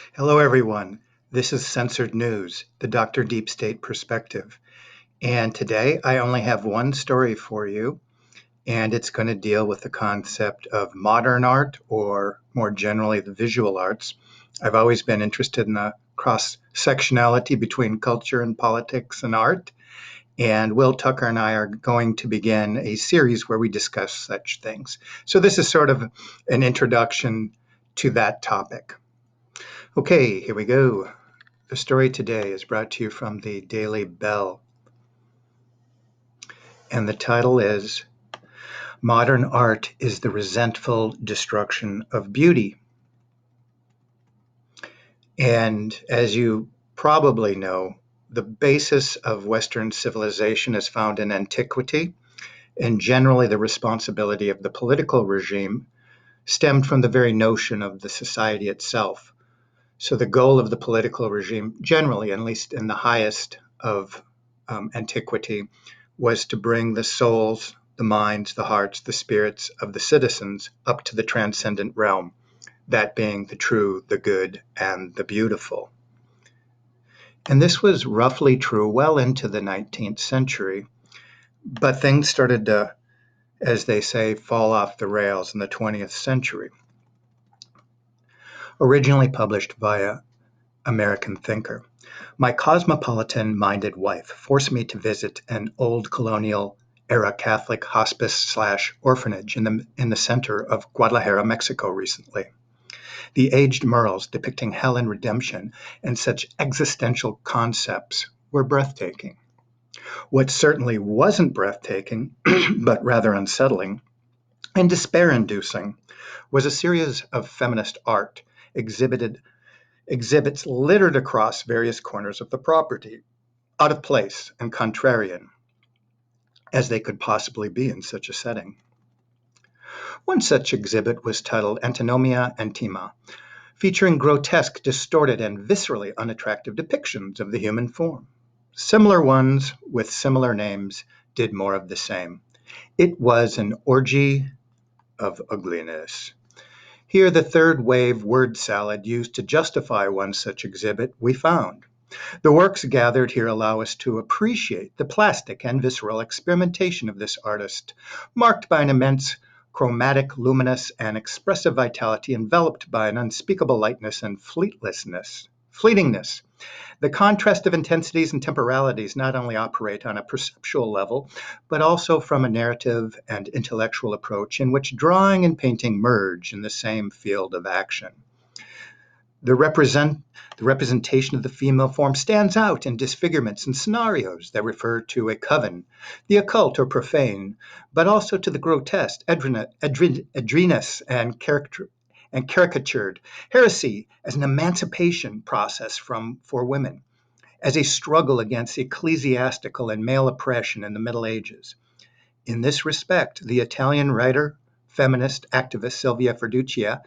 Hello, everyone. This is Censored News, the Dr. Deep State perspective. And today I only have one story for you, and it's going to deal with the concept of modern art, or more generally, the visual arts. I've always been interested in the cross sectionality between culture and politics and art. And Will Tucker and I are going to begin a series where we discuss such things. So, this is sort of an introduction to that topic. Okay, here we go. The story today is brought to you from the Daily Bell, and the title is Modern Art is the Resentful Destruction of Beauty. And as you probably know, the basis of Western civilization is found in antiquity, and generally the responsibility of the political regime stemmed from the very notion of the society itself. So the goal of the political regime, generally, at least in the highest of antiquity, was to bring the souls, the minds, the hearts, the spirits of the citizens up to the transcendent realm, that being the true, the good, and the beautiful. And this was roughly true well into the 19th century, but things started to, as they say, fall off the rails in the 20th century. Originally published via American Thinker. My cosmopolitan-minded wife forced me to visit an old colonial-era Catholic hospice/orphanage in the center of Guadalajara, Mexico recently. The aged murals depicting hell and redemption and such existential concepts were breathtaking. What certainly wasn't breathtaking, but rather unsettling and despair-inducing, was a series of feminist art exhibits littered across various corners of the property, out of place and contrarian as they could possibly be in such a setting. One such exhibit was titled Antinomia Antima, featuring grotesque, distorted, and viscerally unattractive depictions of the human form. Similar ones with similar names did more of the same. It was an orgy of ugliness. Here, the third wave word salad used to justify one such exhibit we found. The works gathered here allow us to appreciate the plastic and visceral experimentation of this artist, marked by an immense chromatic, luminous, and expressive vitality enveloped by an unspeakable lightness and fleetingness. The contrast of intensities and temporalities not only operate on a perceptual level, but also from a narrative and intellectual approach in which drawing and painting merge in the same field of action. The representation of the female form stands out in disfigurements and scenarios that refer to a coven, the occult or profane, but also to the grotesque, adrenous, and caricatured, heresy as an emancipation process for women, as a struggle against ecclesiastical and male oppression in the Middle Ages. In this respect, the Italian writer, feminist activist Silvia Ferduccia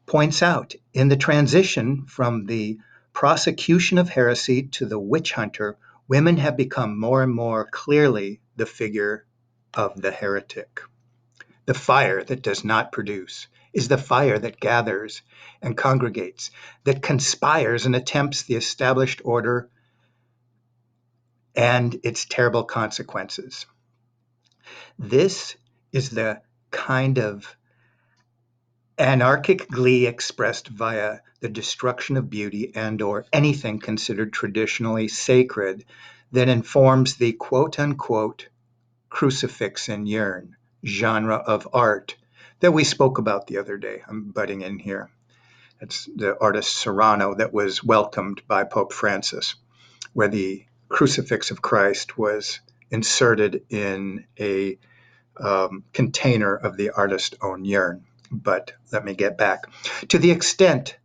points out in the transition from the prosecution of heresy to the witch hunter, women have become more and more clearly the figure of the heretic. The fire that does not produce is the fire that gathers and congregates, that conspires and attempts the established order and its terrible consequences. This is the kind of anarchic glee expressed via the destruction of beauty and or anything considered traditionally sacred that informs the quote-unquote crucifix and urn genre of art that we spoke about the other day. I'm butting in here. It's the artist Serrano that was welcomed by Pope Francis, where the crucifix of Christ was inserted in a container of the artist's own urn. But let me get back. To the extent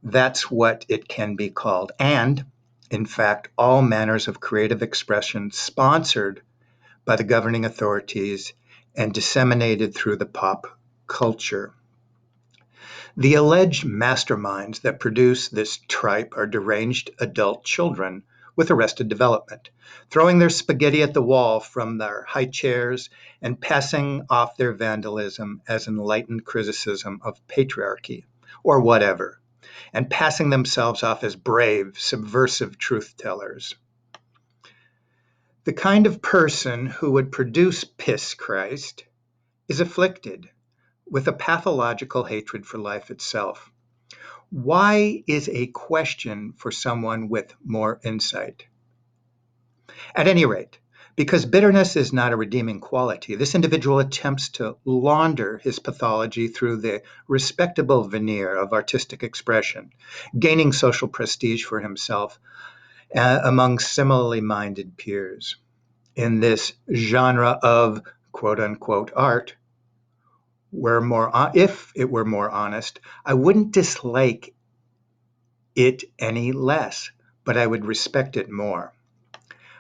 that's what it can be called, and in fact, all manners of creative expression sponsored by the governing authorities and disseminated through the pop culture. The alleged masterminds that produce this tripe are deranged adult children with arrested development, throwing their spaghetti at the wall from their high chairs and passing off their vandalism as enlightened criticism of patriarchy or whatever. and passing themselves off as brave, subversive truth tellers. The kind of person who would produce Piss Christ is afflicted with a pathological hatred for life itself. Why is a question for someone with more insight? At any rate, because bitterness is not a redeeming quality, this individual attempts to launder his pathology through the respectable veneer of artistic expression, gaining social prestige for himself among similarly minded peers. In this genre of quote unquote art, if it were more honest, I wouldn't dislike it any less, but I would respect it more.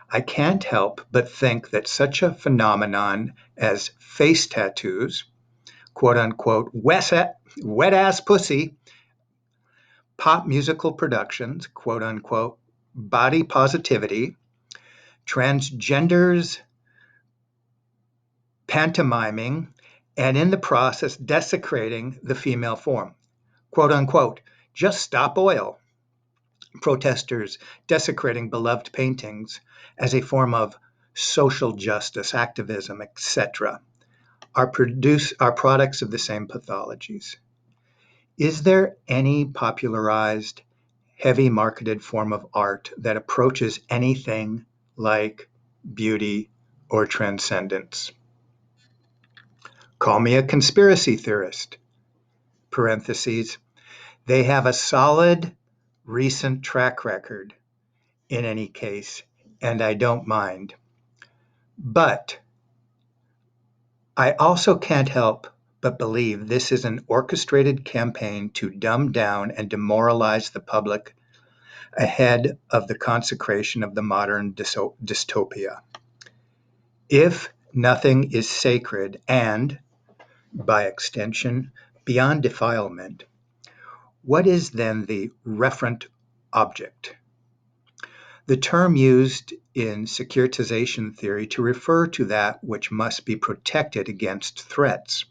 I can't help but think that such a phenomenon as face tattoos, quote unquote, wet ass pussy, pop musical productions, quote unquote, body positivity, transgenders pantomiming, and in the process desecrating the female form, quote unquote, just stop oil, protesters desecrating beloved paintings as a form of social justice, activism, etc., are products of the same pathologies. Is there any popularized, heavy marketed form of art that approaches anything like beauty or transcendence? Call me a conspiracy theorist. Parentheses. They have a solid recent track record in any case, and I don't mind. But I also can't help but believe this is an orchestrated campaign to dumb down and demoralize the public ahead of the consecration of the modern dystopia. If nothing is sacred and, by extension, beyond defilement, what is then the referent object? The term used in securitization theory to refer to that which must be protected against threats,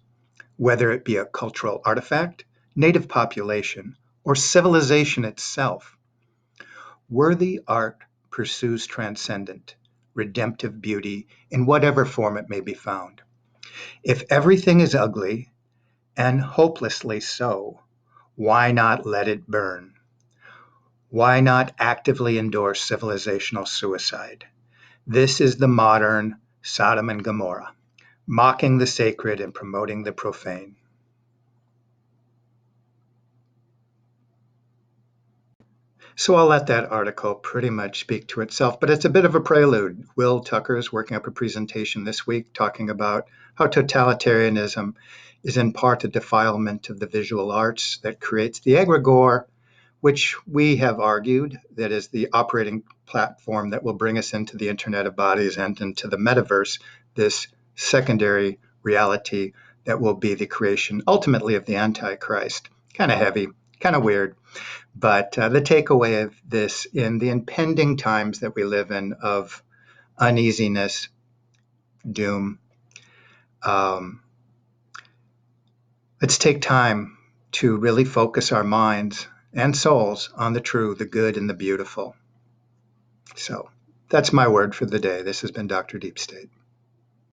whether it be a cultural artifact, native population, or civilization itself. Worthy art pursues transcendent, redemptive beauty in whatever form it may be found. If everything is ugly, and hopelessly so, why not let it burn? Why not actively endorse civilizational suicide? This is the modern Sodom and Gomorrah, mocking the sacred and promoting the profane. So I'll let that article pretty much speak to itself, but it's a bit of a prelude. Will Tucker is working up a presentation this week talking about how totalitarianism is in part a defilement of the visual arts that creates the egregore, which we have argued that is the operating platform that will bring us into the Internet of Bodies and into the metaverse, this secondary reality that will be the creation ultimately of the Antichrist. Kind of heavy, kind of weird. But the takeaway of this in the impending times that we live in of uneasiness, doom, let's take time to really focus our minds and souls on the true, the good, and the beautiful. So that's my word for the day. This has been Dr. Deep State.